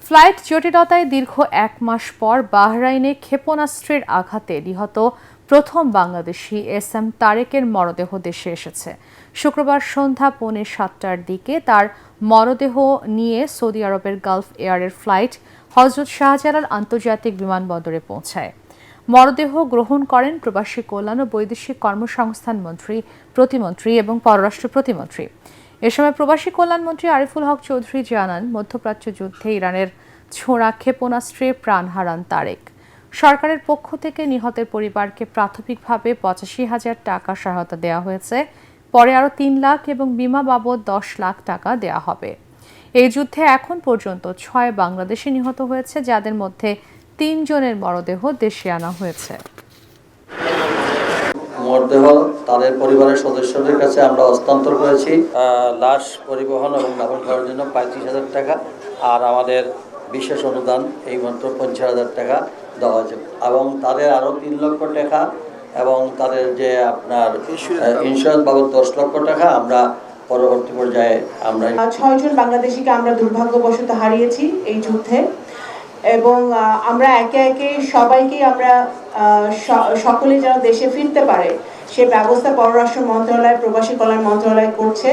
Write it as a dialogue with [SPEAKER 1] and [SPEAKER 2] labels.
[SPEAKER 1] Flight জটিলতায় দীর্ঘ ১ মাস পর বাহরাইনে ক্ষেপণাস্ত্রের আঘাতে নিহত প্রথম বাংলাদেশি এস.এম. তারেকের মরদেহ দেশে এসেছে। শুক্রবার সন্ধ্যা 6:45টার দিকে তার মরদেহ নিয়ে সৌদি আরবের গালফ এয়ারের ফ্লাইট হজরত শাহজালাল আন্তর্জাতিক বিমানবন্দরে পৌঁছায়। মরদেহ গ্রহণ করেন প্রবাসী কল্যাণ ও বৈদেশিক কর্মসংস্থান প্রতিমন্ত্রী এবং পররাষ্ট্র প্রতিমন্ত্রী। এ সময় প্রবাসী কল্যাণমন্ত্রী আরিফুল হক চৌধুরী জানান, মধ্যপ্রাচ্য যুদ্ধে ইরানের ছোড়া ক্ষেপণাস্ত্রে প্রাণ হারান তারেক। সরকারের পক্ষ থেকে নিহতের পরিবারকে প্রাথমিকভাবে ৮৫,০০০ টাকা সহায়তা দেওয়া হয়েছে। পরে আরও ৩ লাখ এবং বিমা বাবদ ১০ লাখ টাকা দেওয়া হবে। এই যুদ্ধে এখন পর্যন্ত ৬ বাংলাদেশি নিহত হয়েছে, যাদের মধ্যে ৩ জনের মরদেহ দেশে আনা হয়েছে।
[SPEAKER 2] মরদেহ তাদের পরিবারের সদস্যদের কাছে আমরা হস্তান্তর করেছি। লাশ পরিবহন এবং দাফন করার জন্য ৩৫,০০০ টাকা, আর আমাদের বিশেষ অনুদান এই মাত্র ৫০,০০০ টাকা দেওয়া হয়েছে এবং তাদের আরও ৩ লক্ষ টাকা এবং তাদের যে আপনার ইন্স্যুরেন্স বাবদ ১০ লক্ষ টাকা আমরা পরবর্তী পর্যায়ে আমরা
[SPEAKER 3] ৬ জন বাংলাদেশিকে আমরা দুর্ভাগ্যবশত হারিয়েছি এই যুদ্ধে, এবং আমরা একে একে সবাইকে আমরা সকলে যেন দেশে ফিরতে পারে সে ব্যবস্থা পররাষ্ট্র মন্ত্রণালয়, প্রবাসী কল্যাণ মন্ত্রণালয় করছে।